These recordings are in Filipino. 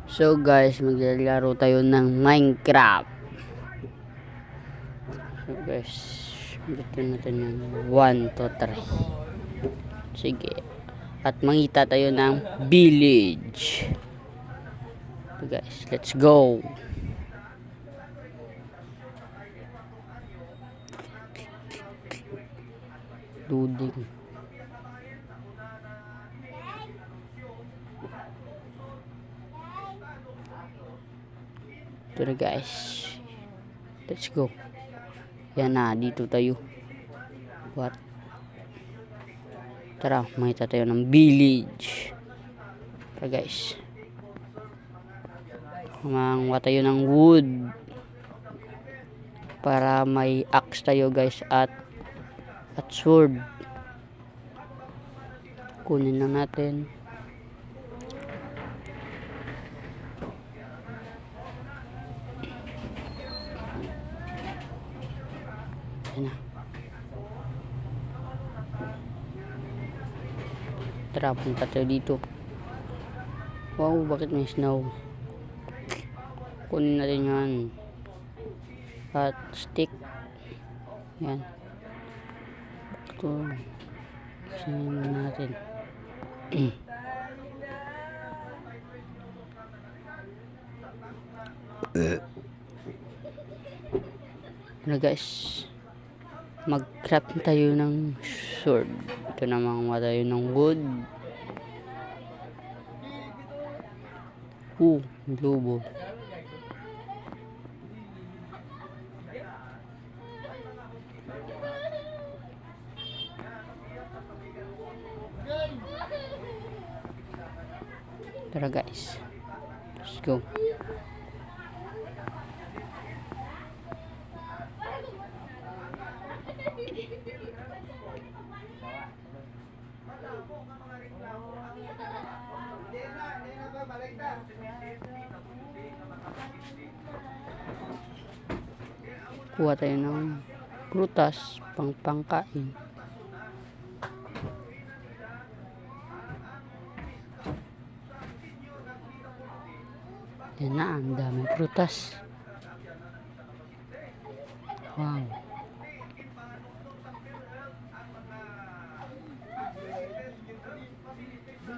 So guys, maglalaro tayo ng Minecraft. So guys, dito natin yung 1, 2, 3. Sige. At mangita tayo ng village. So guys, let's go. Loading. Ito na guys. Let's go. Yan na, dito tayo. What? Tara, makita tayo ng village. Tara guys. Mangwa tayo ng wood. Para may axe tayo guys at sword. Kunin na natin. Na. Tara, punta tayo dito. Wow, bakit may snow? Kunin natin yan. At stick. Yan. Ito. Sinin natin. Ano guys, mag-craft tayo ng sword. Ito naman tayo ng wood. Lobo. Tara guys, let's go. Kuha tayo ng prutas pangkain. Yan na, ang daming prutas. Wow.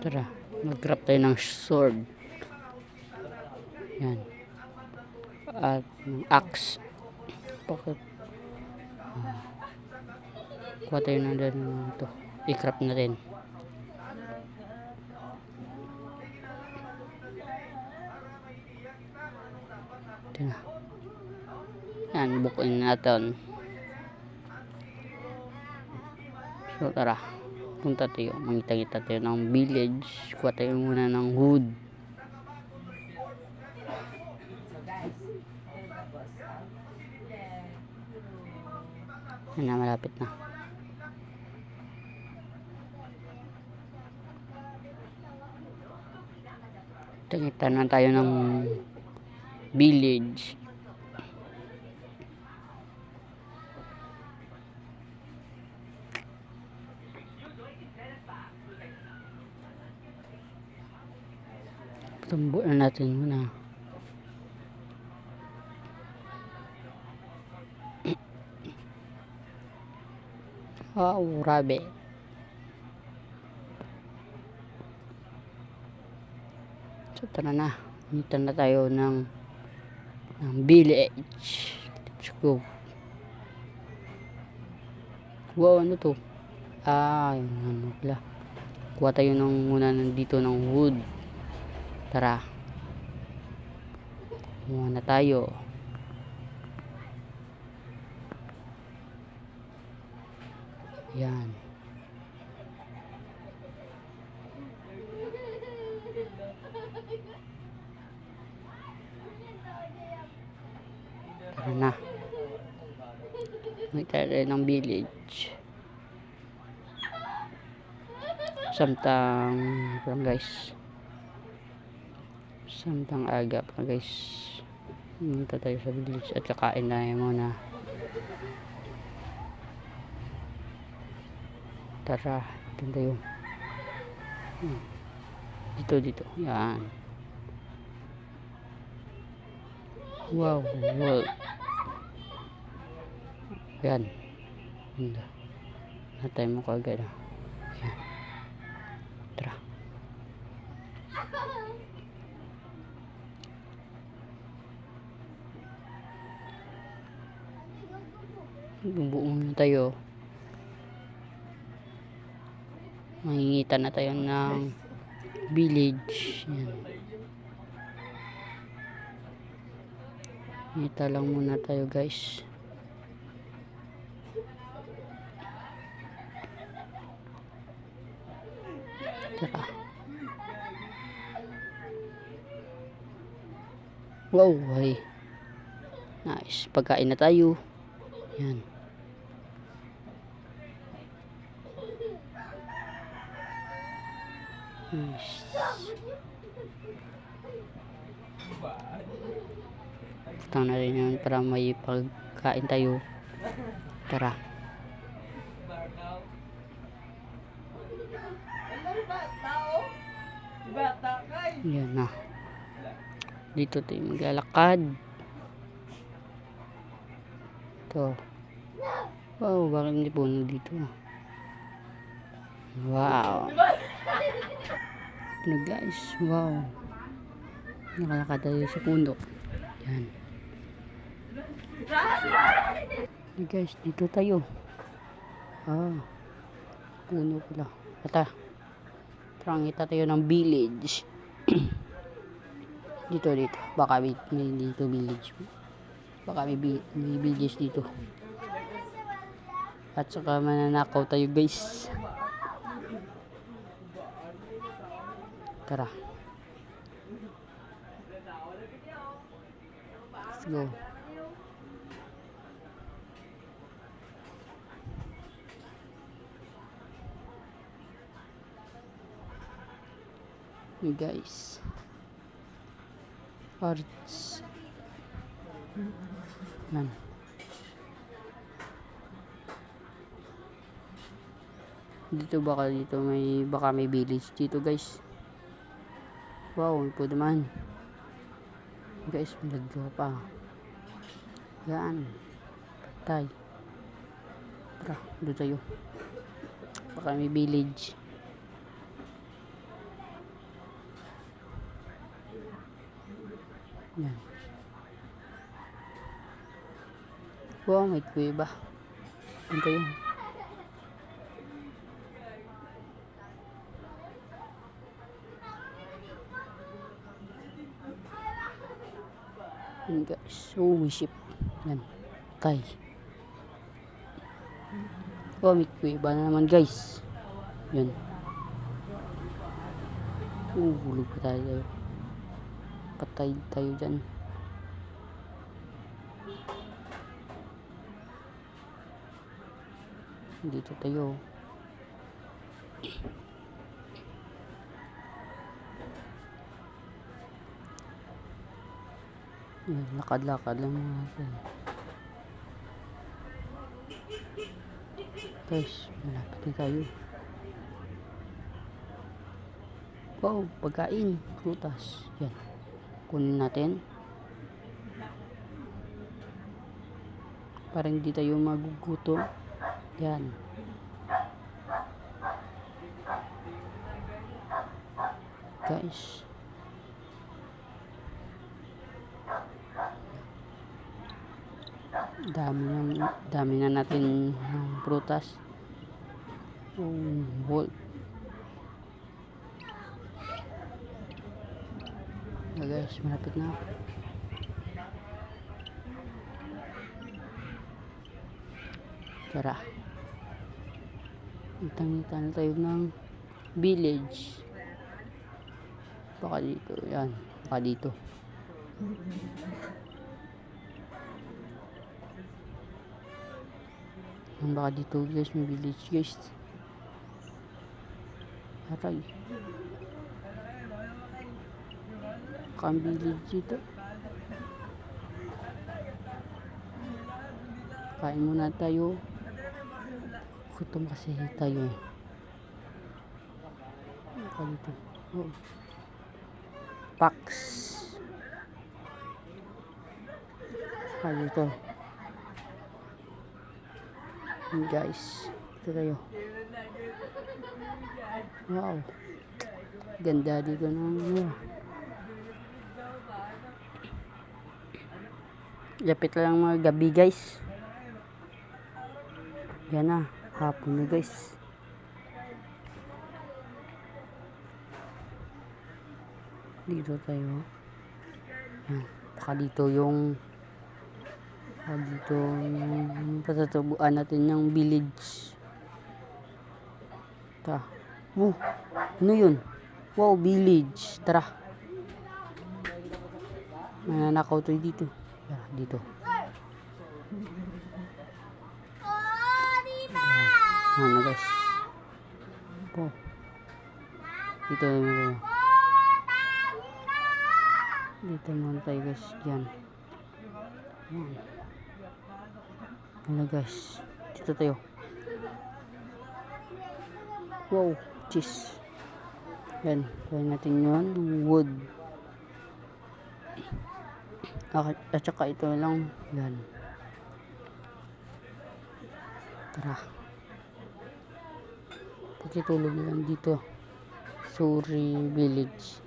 Tara, mag-craft tayo ng sword. Yan. At ng axe. Bakit? Kuha tayo na din ito. I-craft na rin. Ito na. Yan, bukuin natin. So tara, punta tayo. Mangita-ngita tayo ng village. Kuha tayo muna ng wood. Yan na, malapit na. Tangita na tayo ng village. Tumbo na natin muna. Wow, grabe. So tara na, dito na tayo ng village. Let's go. Wow, ano to? Ano pala. Kuha tayo muna dito ng wood. Tara. Kumuha na tayo. Yan. Tara na. May tayo ng village. Samtang guys. Samtang aga pa guys. Punta tayo sa village at kakain na muna. Tara, dito tayo. Dito. Yan. Wow, wow. Yan. Ganda. Natay mo kagad. Yan. Tara. Bubuong na tayo. Mangingita na tayo ng village. Yan. Ngita lang muna tayo guys. Tara. Wow, ay. Nice. Pagkain na tayo. Yan. Nice. Putang na rin yan para may pagkain tayo. Tara. Yan na. Dito tayo maglalakad. Ito. Wow, bakit hindi puno dito? Wow. Ano guys, wow. Nakalakad tayo sa puno. Yan. Ano guys, dito tayo. Puno pala. Ata. Trangita tayo ng village. dito. Baka may dito village. Baka may village dito. At saka mananakaw tayo guys. Tara. Let's go. Hey guys. Arts. Nan. Dito baka may village dito guys. Wow, pwede man. Guys, malagyo pa. Yan. Patay. Tara, doon tayo. Baka may village. Yan. Wow, may kuweba. Doon tayo. Yan guys. Oh, may ship. Yan. Tay. Oh, may kuweba na naman guys. Yan. Hulog pa tayo. Patay tayo dyan. Dito tayo. Yan, lakad-lakad lang natin. Guys, malapit na tayo. Wow, pagkain, prutas. Yan. Kunin natin. Para hindi tayo magugutom. Yan. Guys. Dami na natin ng prutas. Whole. Guys, malapit na. Tara. Itang-ita na tayo ng village. Baka dito. Yan. Baka dito. Baka dito guys. May village guys. Aray. Baka ang village dito. Kain muna tayo. Gutom kasi tayo. Baka dito. Oh. Packs. Dito. Guys, ito tayo. Wow. Ganda dito ng lapit lang mga gabi guys. Yan na, hapon na guys. Dito tayo. Yan. Baka dito yung patatubuan natin ng village. Ta. Ano yun? Wow, village. Tara. Mananakaw tayo dito. Tara, dito. Ano guys? Dito naman tayo. Dito naman tayo guys. Diyan. Ano guys? Dito tayo. Wow, cheese. Yan, kuha natin yun. Wood. At saka ito lang. Yan. Tara. Pagkitulog na lang dito. Suri Village.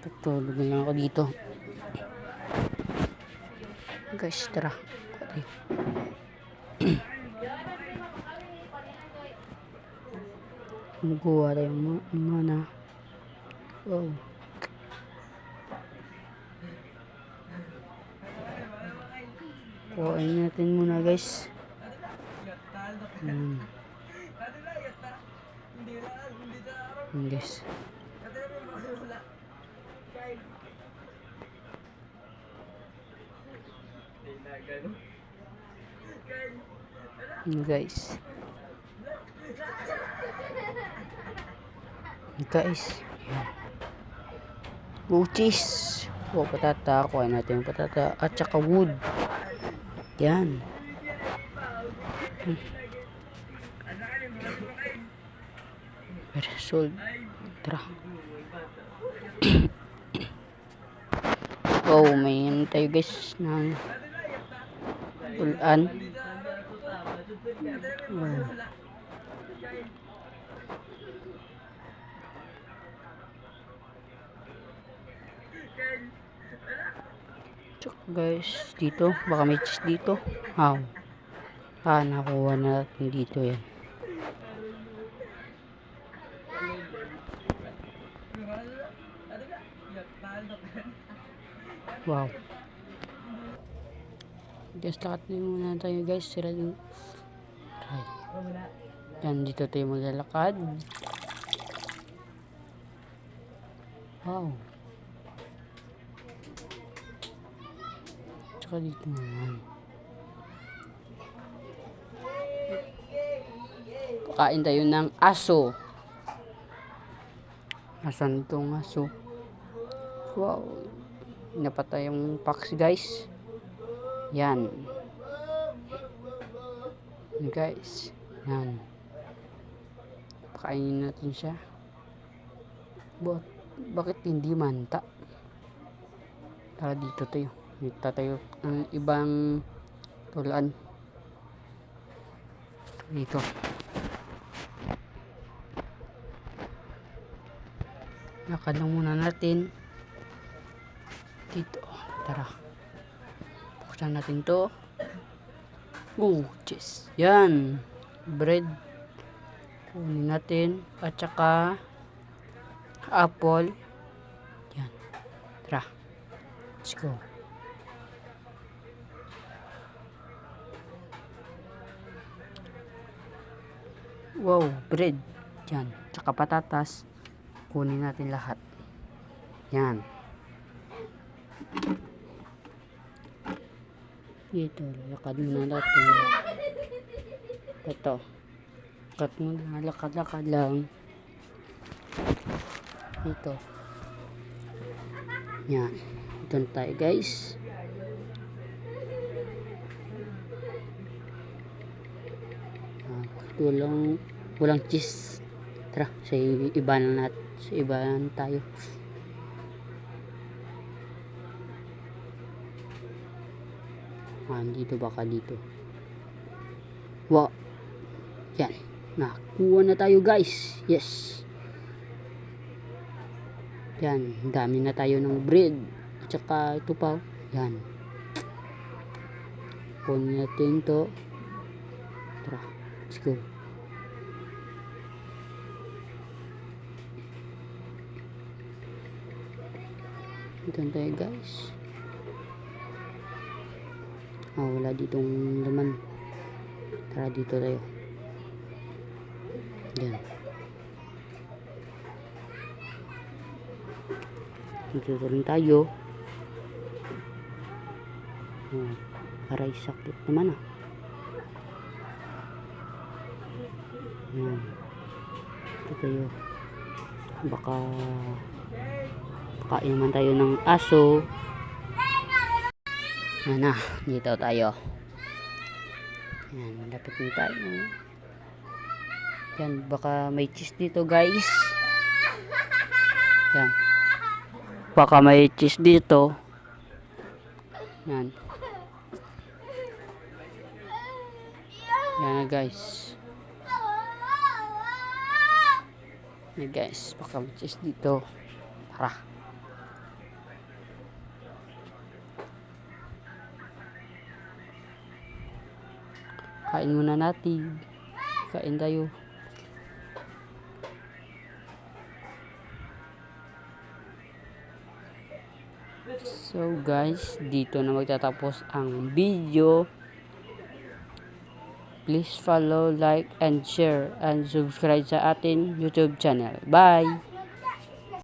Pagkitulog na lang ako dito. Guys, tara. Magawa tayo mana. Wow. Kuhain natin muna guys. Guys. Guys. Cheese. Oh, patata. Kuha natin yung patata. At saka wood. Yan. Sold. Tara. Oh, may ano tayo guys ng ulan. Wow. Guys, dito baka may cheese dito. Wow. Nakuha natin dito yan. Wow. Guys, lakad na muna tayo guys. Sira din. Yan, dito tayo maglalakad. Wow. Tsaka dito naman. Kain tayo ng aso. Asan itong aso? Wow. Napatay yung fox guys. Yan. Guys. Yan. Pakainin natin siya. Bakit hindi manta? Tara dito tayo. Dito tayo ang ibang tulaan. Dito. Lakad lang muna natin. Dito. Tara. Buksan natin to. Cheese. Yan. Bread. Kunin natin. At saka apple. Yan. Tara. Let's go. Wow. Bread. Yan. Tsaka patatas. Kunin natin lahat. Yan. Dito, lakad muna natin. Ito. Lakad muna, lakad lang. Dito. Yan. Ito na tayo guys. Walang cheese. Tara, sa iba na natin. Sa iba na tayo. Dito baka dito. Wow. Yan. Nakuha na tayo guys. Yes. Yan. Dami na tayo ng bread. At saka ito pa. Yan. Kunin natin to. Tara. Let's go. Ito tayo guys. Wala ditong laman. Tara dito tayo. Yan. Dito rin tayo. Aray, sakit naman Yan. Ito tayo. Baka kain naman tayo ng aso. Yan na. Dito tayo. Yan. Malapit na tayo. Yan. Baka may cheese dito guys. Yan. Baka may cheese dito. Yan. Yan na guys. Yan guys. Baka may cheese dito. Tara. Kain muna natin. Kain tayo. So guys, dito na magtatapos ang video. Please follow, like, and share, and subscribe sa ating YouTube channel. Bye!